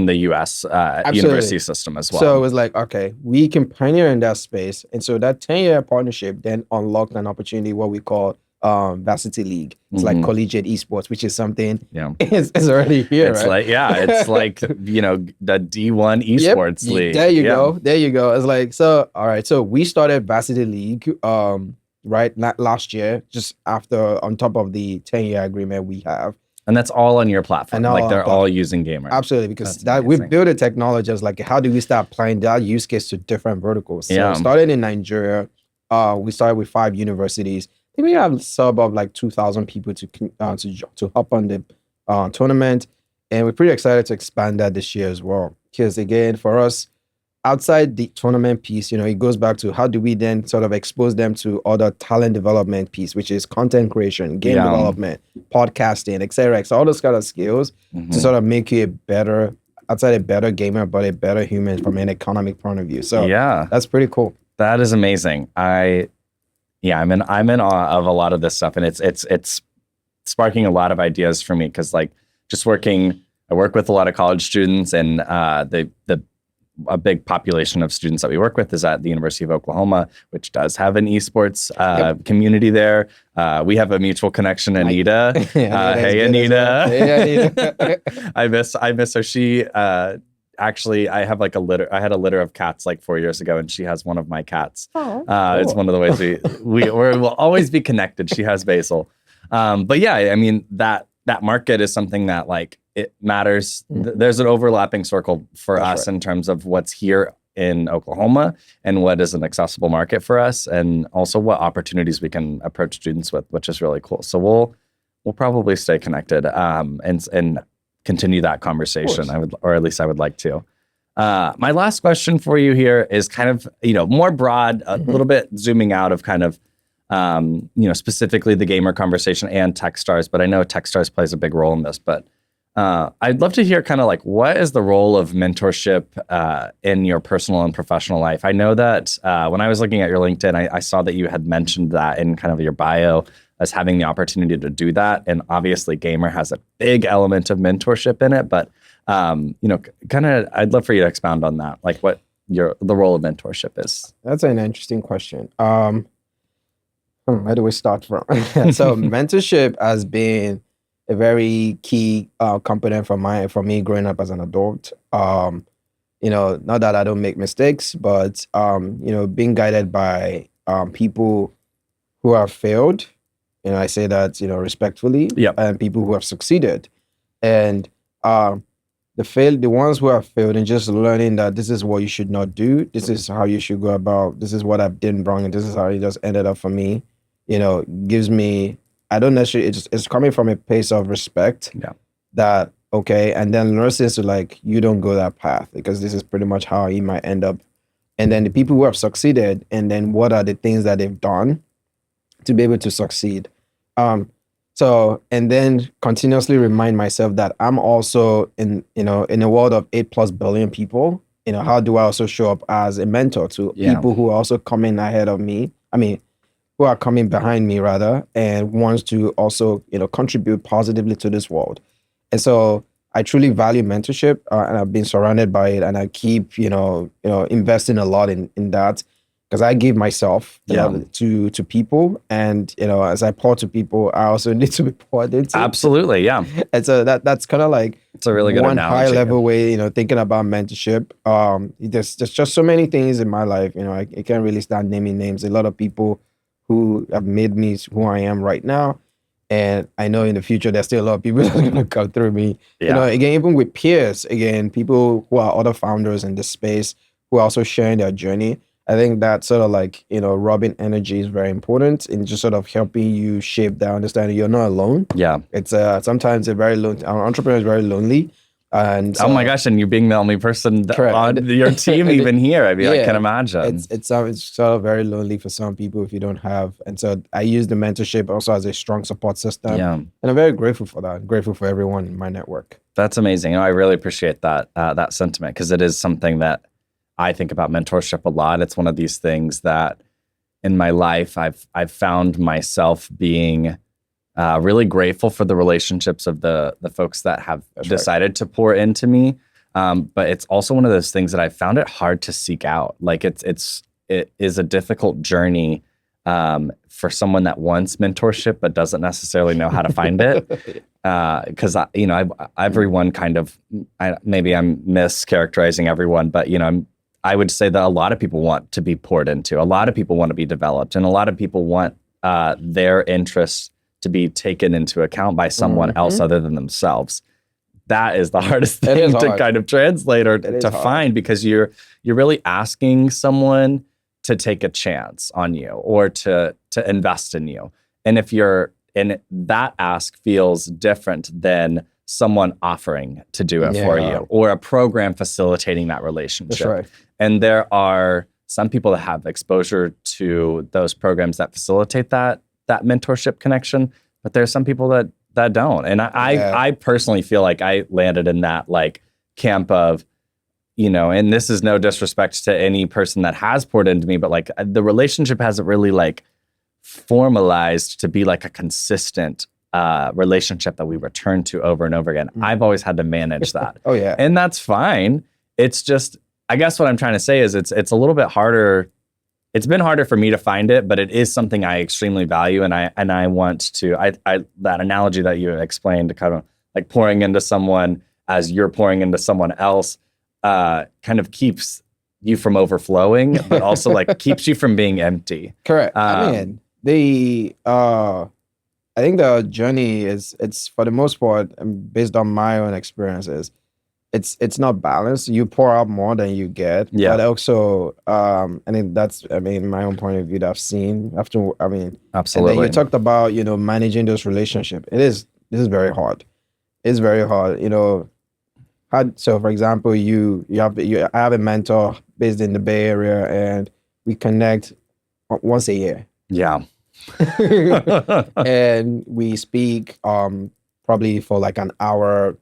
the US university system as well. So it was like, okay, we can pioneer in that space. And so that 10-year partnership then unlocked an opportunity, what we call Varsity League. It's like collegiate esports, which is something is already here. It's like it's like the D1 esports league. There you go. It's like, so all right. So we started Varsity League last year, just after, on top of the 10-year agreement we have. And that's all on your platform. Like they're all using Gamr. Absolutely, because we built a technology as like, how do we start applying that use case to different verticals? So started in Nigeria. We started with 5 universities. I think we have a sub of like 2,000 people to hop on the tournament. And we're pretty excited to expand that this year as well. Because again, for us, outside the tournament piece, it goes back to how do we then sort of expose them to other talent development piece, which is content creation, game development, podcasting, etc. So all those kind of skills to sort of make you a better gamer, but a better human from an economic point of view. So that's pretty cool. That is amazing. I'm in awe of a lot of this stuff, and it's sparking a lot of ideas for me, because like I work with a lot of college students, and a big population of students that we work with is at the University of Oklahoma, which does have an esports community there. We have a mutual connection, Anita. Hey, Anita. Hey, Anita. I miss her. She actually, I have like I had a litter of cats like 4 years ago, and she has one of my cats. Cool. It's one of the ways we'll always be connected. She has Basil. But yeah, I mean, that market is something that like it matters. There's an overlapping circle for us in terms of what's here in Oklahoma and what is an accessible market for us, and also what opportunities we can approach students with, which is really cool. So we'll probably stay connected and continue that conversation. Or at least I would like to. My last question for you here is kind of, more broad, a little bit zooming out of kind of specifically the Gamr conversation and Techstars, but I know Techstars plays a big role in this. But I'd love to hear kind of like, what is the role of mentorship in your personal and professional life? I know that when I was looking at your LinkedIn, I saw that you had mentioned that in kind of your bio as having the opportunity to do that. And obviously Gamr has a big element of mentorship in it, but kind of, I'd love for you to expound on that, like what the role of mentorship is. That's an interesting question. Where do we start from? So mentorship has been a very key component for me growing up as an adult. Not that I don't make mistakes, but being guided by people who have failed. I say that respectfully. Yep. And people who have succeeded, and the ones who have failed, and just learning that this is what you should not do. This is how you should go about. This is what I've done wrong, and this is how it just ended up for me. Gives me. I don't necessarily. It's coming from a place of respect. Yeah. That okay, and then nurses are like, you don't go that path because this is pretty much how you might end up. And then the people who have succeeded, and then what are the things that they've done to be able to succeed. And then continuously remind myself that I'm also in a world of 8+ billion people. How do I also show up as a mentor to people who are also coming ahead of me? Who are coming behind me rather, and wants to also, contribute positively to this world. And so I truly value mentorship, and I've been surrounded by it, and I keep, investing a lot in that. Because I give myself to people, and as I pour to people, I also need to be poured into. Absolutely, yeah. And so that's kind of like it's a really good one analogy. high level way, thinking about mentorship. There's just so many things in my life. I can't really start naming names. A lot of people who have made me who I am right now, and I know in the future there's still a lot of people that's gonna come through me. Yeah. Again, even with peers, people who are other founders in this space who are also sharing their journey. I think that sort of like, rubbing energy is very important in just sort of helping you shape that understanding you're not alone. Yeah. It's sometimes a very lonely, our entrepreneur is very lonely. And oh my gosh, and you being the only person on your team even here, I can imagine. It's sort of very lonely for some people if you don't have. And so I use the mentorship also as a strong support system. Yeah. And I'm very grateful for that. I'm grateful for everyone in my network. That's amazing. I really appreciate that sentiment, because it is something that I think about mentorship a lot. It's one of these things that in my life I've found myself being really grateful for the relationships of the folks that have decided to pour into me. But it's also one of those things that I found it hard to seek out. Like it is a difficult journey for someone that wants mentorship but doesn't necessarily know how to find it. Because everyone kind of, maybe I'm mischaracterizing everyone, but I would say that a lot of people want to be poured into. A lot of people want to be developed, and a lot of people want their interests to be taken into account by someone else other than themselves. That is the hardest thing to kind of translate or to find, because you're really asking someone to take a chance on you or to invest in you. And that ask feels different than someone offering to do it for you, or a program facilitating that relationship. That's right. And there are some people that have exposure to those programs that facilitate that mentorship connection, but there's some people that don't. And I personally feel like I landed in that like camp of, and this is no disrespect to any person that has poured into me, but like the relationship hasn't really like formalized to be like a consistent relationship that we return to over and over again. I've always had to manage that. Oh yeah. And that's fine. It's just, I guess what I'm trying to say is it's a little bit harder. It's been harder for me to find it, but it is something I extremely value. And I want to, that analogy that you explained, kind of like pouring into someone as you're pouring into someone else, kind of keeps you from overflowing, but also like keeps you from being empty. Correct. I think the journey it's for the most part, based on my own experiences, it's not balanced. You pour out more than you get. Yeah. But also, I think that's, my own point of view that I've seen after, Absolutely. And then you talked about, managing those relationships. This is very hard. It's very hard, so for example, I have a mentor based in the Bay Area, and we connect once a year. Yeah. And we speak probably for like an hour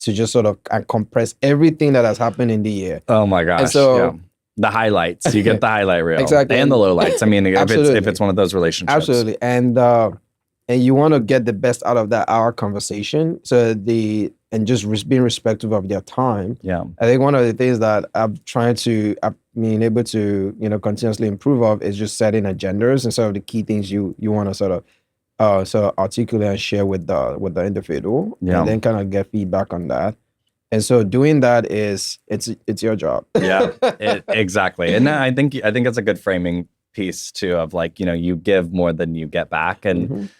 to just sort of compress everything that has happened in the year. Oh my gosh. And so yeah. The highlights. You get the highlight reel. Exactly. And the lowlights. I mean, if Absolutely. it's one of those relationships. Absolutely. And you want to get the best out of that hour conversation. So just being respectful of their time. Yeah. I think one of the things that I'm being able to, continuously improve of is just setting agendas and sort of the key things you want to sort of articulate and share with the individual, and then kind of get feedback on that. And so doing that it's your job. Yeah, exactly. And I think it's a good framing piece too of like, you give more than you get back. And,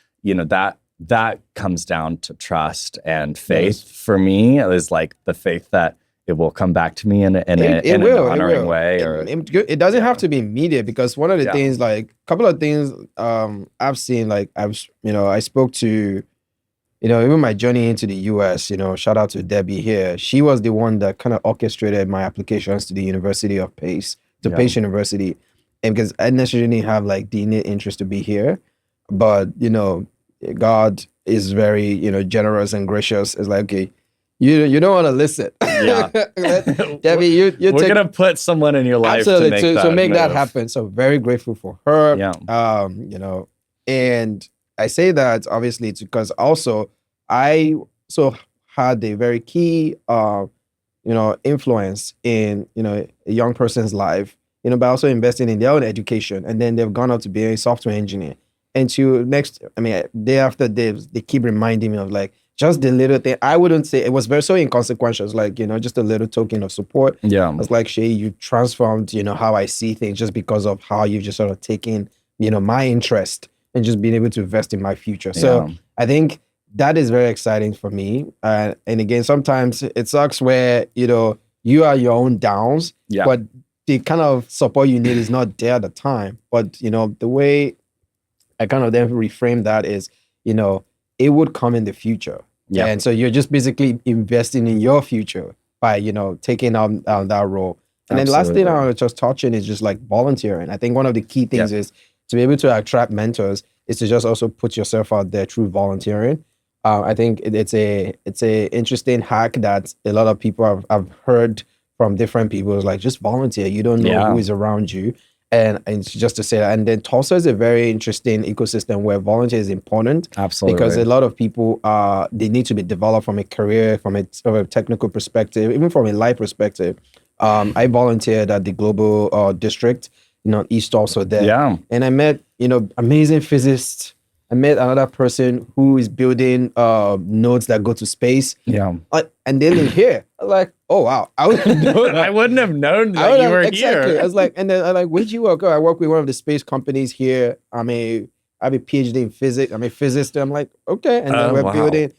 that comes down to trust and faith. Yes. For me, it is like the faith that it will come back to me in an honoring way. It doesn't have to be immediate, because one of the things, like a couple of things I've seen, like I spoke to, even my journey into the US, shout out to Debbie here. She was the one that kind of orchestrated my applications to the University of Pace, Pace University. And because I necessarily didn't have like the innate interest to be here, but, God is very, generous and gracious. It's like, okay, you don't want to listen. Yeah. Debbie, we're going to put someone in your life to make that happen. So very grateful for her. Yeah. And I say that obviously because also I had a very key, influence in, a young person's life, by also investing in their own education. And then they've gone out to be a software engineer. And day after day, they keep reminding me of like just the little thing. I wouldn't say it was so inconsequential. It's like, just a little token of support. Yeah. It's like, Seyi, you transformed, how I see things just because of how you've just sort of taken, my interest and just being able to invest in my future. So I think that is very exciting for me. And again, sometimes it sucks where, you are your own downs, but the kind of support you need is not there at the time. But, the way I kind of then reframe that is, it would come in the future. Yeah. And so you're just basically investing in your future by, taking on that role. And then the last thing I want to just touch on is just like volunteering. I think one of the key things is to be able to attract mentors is to just also put yourself out there through volunteering. I think it's a interesting hack that a lot of people have heard from different people. It's like, just volunteer. You don't know who is around you. And it's just to say that. And then Tulsa is a very interesting ecosystem where volunteer is important. Absolutely. Because a lot of people, they need to be developed from a career, from a technical perspective, even from a life perspective. I volunteered at the global district, East Tulsa there. Yeah. And I met, amazing physicists. I met another person who is building nodes that go to space. Yeah. And they live here. I was like, oh, wow. I wouldn't have known that you were exactly. here. I was like, and then I'm like, where'd you work? Oh, I work with one of the space companies here. I have a PhD in physics. I'm a physicist. I'm like, okay. And then we're building.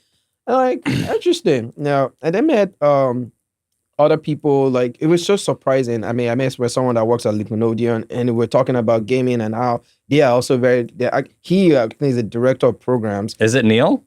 I'm like, interesting. Now, and I met other people. Like, it was so surprising. I met with someone that works at Nickelodeon, and we're talking about gaming and how they are also he I think is the director of programs. Is it Neil?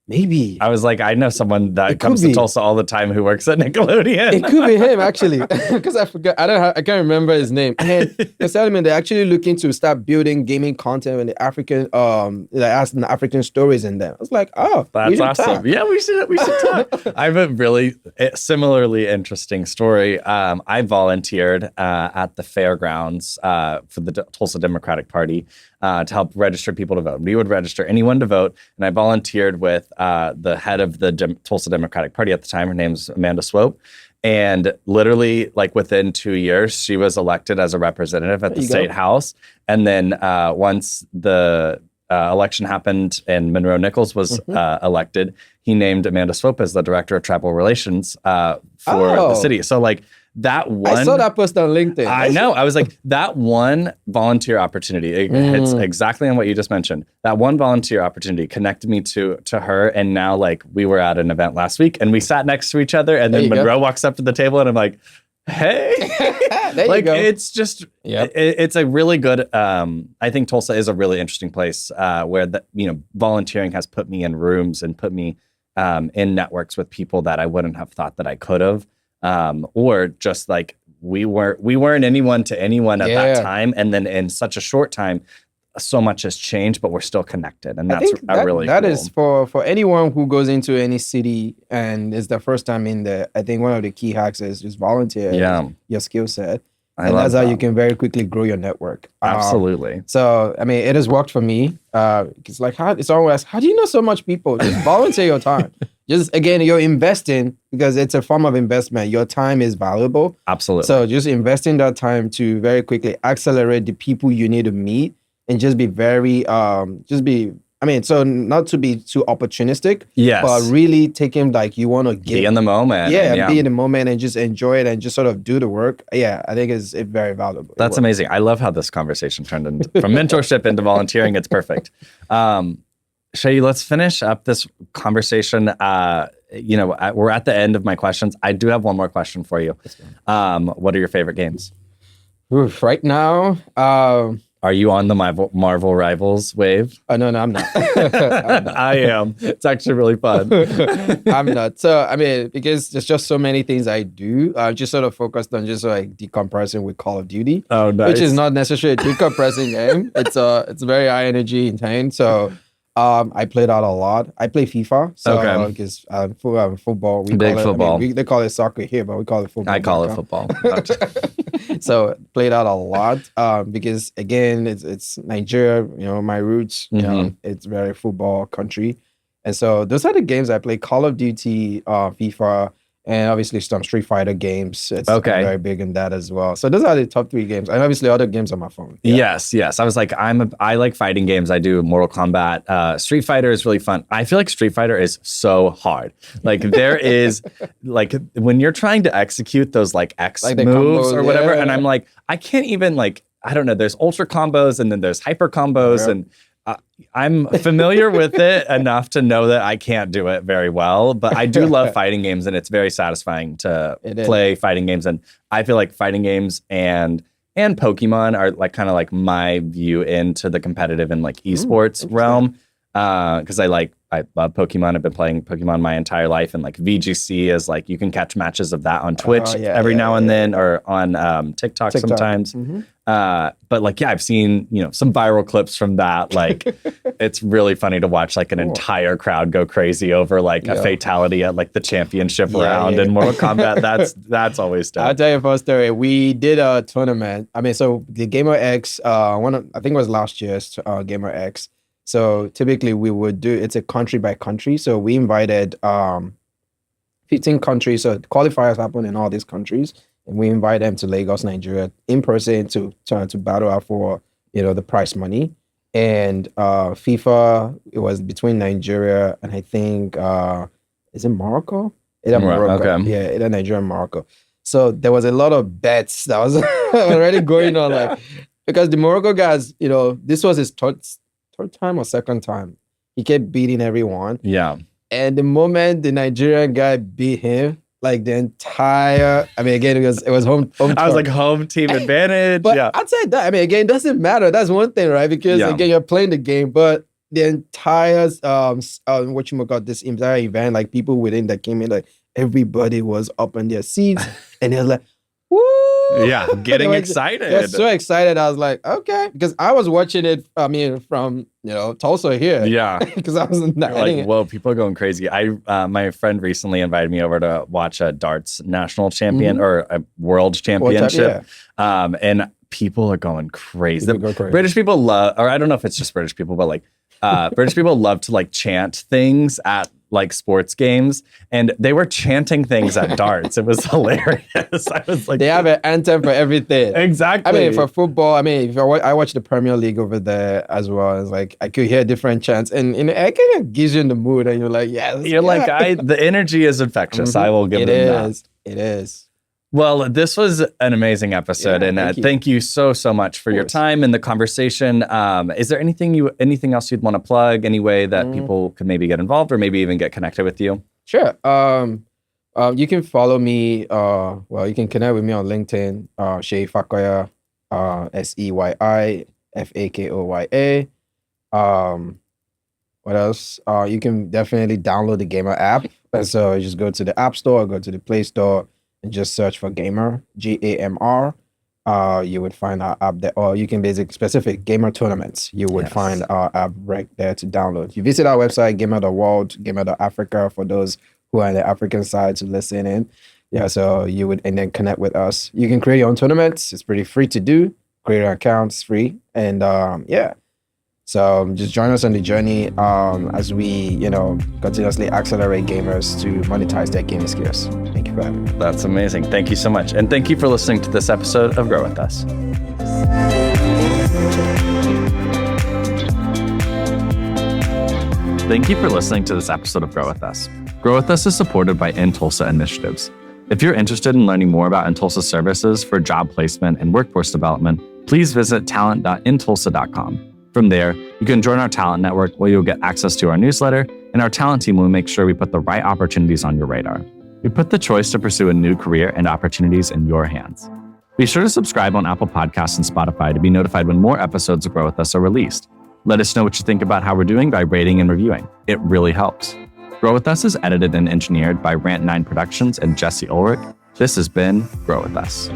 Maybe. I was like, I know someone that comes to Tulsa all the time who works at Nickelodeon. It could be him, actually, because I forgot. I can't remember his name. And they're telling me they're actually looking to start building gaming content in the African, asking the African stories in them. I was like, oh, that's awesome. Talk. Yeah, we should talk. I have a really similarly interesting story. I volunteered at the fairgrounds for the Tulsa Democratic Party to help register people to vote. We would register anyone to vote, and I volunteered with the head of the Tulsa Democratic Party at the time. Her name's Amanda Swope. And literally, like within 2 years, she was elected as a representative at the state house. And then once the election happened and Monroe Nichols was elected, he named Amanda Swope as the director of travel relations for the city. So like, that one, I saw that post on LinkedIn. I know. I was like, that one volunteer opportunity, it hits exactly on what you just mentioned. That one volunteer opportunity connected me to her. And now, like, we were at an event last week and we sat next to each other. And then Monroe walks up to the table and I'm like, hey. Like, it's just, it's a really good, I think Tulsa is a really interesting place where, volunteering has put me in rooms and put me in networks with people that I wouldn't have thought that I could have. Or just like we weren't anyone to anyone at that time. And then in such a short time, so much has changed, but we're still connected, and I that's think that, really that cool. is for anyone who goes into any city and it's their first time in there. I think one of the key hacks is just volunteer your skill set. And that's how you can very quickly grow your network. Absolutely. So, I mean, it has worked for me. It's like, it's always, how do you know so much people? Just volunteer your time. Just, again, you're investing because it's a form of investment. Your time is valuable. Absolutely. So just investing that time to very quickly accelerate the people you need to meet and just be very, so not to be too opportunistic, but really taking like you want to be in the moment. Yeah, be in the moment and just enjoy it and just sort of do the work. Yeah, I think it's very valuable. That's amazing. I love how this conversation turned from mentorship into volunteering. It's perfect. Seyi, let's finish up this conversation. We're at the end of my questions. I do have one more question for you. What are your favorite games? Oof, right now, are you on the Marvel Rivals wave? Oh, no, I'm not. I am. It's actually really fun. I'm not. So, I mean, because there's just so many things I do, I'm just sort of focused on just like decompressing with Call of Duty. Oh, nice. Which is not necessarily a decompressing game. It's very high energy intense. So, I play that a lot. I play FIFA. So, because football. Football. They call it soccer here, but we call it football. I call it football. So play that a lot because again, it's Nigeria. My roots. It's very football country, and so those are the games I play: Call of Duty, FIFA, and obviously some Street Fighter games. It's very big in that as well. So those are the top 3 games, and obviously other games on my phone. Yeah. Yes. I was like, I like fighting games. I do Mortal Kombat. Street Fighter is really fun. I feel like Street Fighter is so hard. Like there is like when you're trying to execute those like X moves combos, or whatever, and I'm like, I can't even like, I don't know. There's ultra combos and then there's hyper combos and. I'm familiar with it enough to know that I can't do it very well, but I do love fighting games, and it's very satisfying to play fighting games. And I feel like fighting games and Pokemon are like kind of like my view into the competitive and like esports realm. Because I love Pokemon. I've been playing Pokemon my entire life, and like VGC is like you can catch matches of that on Twitch every now and then, or on TikTok sometimes. But like, I've seen some viral clips from that. Like, it's really funny to watch like an entire crowd go crazy over like a fatality at like the championship round in Mortal Kombat. That's always dope. I'll tell you a fun story. We did a tournament. I mean, so the Gamr X, I think it was last year's Gamr X. So typically we would do, it's a country by country. So we invited 15 countries. So qualifiers happen in all these countries. And we invite them to Lagos, Nigeria in person to battle out for, the prize money. And FIFA, it was between Nigeria and I think, is it Morocco? Morocco. Okay. Yeah, either Nigeria and Morocco. So there was a lot of bets that was already going on. Like, because the Morocco guys, this was his third time or second time. He kept beating everyone. Yeah. And the moment the Nigerian guy beat him, like the entire, I mean, again, it was home I was like home team advantage. But I'd say that, I mean, again, it doesn't matter. That's one thing, right? Because again, you're playing the game, but the entire, this entire event, like people within that came in, like everybody was up in their seats and they're like, woo! Yeah, getting excited. They're so excited. I was like, okay, because I was watching it. I mean, from Tulsa here. Yeah, because I was like, whoa, people are going crazy. My friend recently invited me over to watch a darts national champion or a world championship, and people are going crazy. British people love, or I don't know if it's just British people, but like British people love to like chant things at like sports games, and they were chanting things at darts. It was hilarious. I was like, they have an anthem for everything. Exactly. I mean, for football, I mean, I watch the Premier League over there as well. It's like I could hear different chants, and it kind of gives you in the mood, and you're like, the energy is infectious. I will give them that. It is. Well, this was an amazing episode, and thank you so much for your time and the conversation. Is there anything else you'd want to plug? Any way that people could maybe get involved or maybe even get connected with you? Sure. You can follow me. You can connect with me on LinkedIn. Seyi Fakoya, SEYI Fakoya. What else? You can definitely download the Gamr app. And so you just go to the App Store, go to the Play Store, and just search for Gamr, Gamr. you would find our app there, or you can basic specific gamer tournaments. You would find our app right there to download. You visit our website, Gamr.world, Gamr.africa for those who are on the African side to listen in. Yeah, so you would, and then connect with us. You can create your own tournaments. It's pretty free to do. Create an account, it's free. And yeah. So just join us on the journey as we, continuously accelerate gamers to monetize their gaming skills. Thank you for having me. That's amazing. Thank you so much. And thank you for listening to this episode of Grow With Us. Thank you for listening to this episode of Grow With Us. Grow With Us is supported by Tulsa initiatives. If you're interested in learning more about Tulsa services for job placement and workforce development, please visit talent.intulsa.com. From there, you can join our talent network where you'll get access to our newsletter, and our talent team will make sure we put the right opportunities on your radar. We put the choice to pursue a new career and opportunities in your hands. Be sure to subscribe on Apple Podcasts and Spotify to be notified when more episodes of Grow With Us are released. Let us know what you think about how we're doing by rating and reviewing. It really helps. Grow With Us is edited and engineered by Rant9 Productions and Jesse Ulrich. This has been Grow With Us.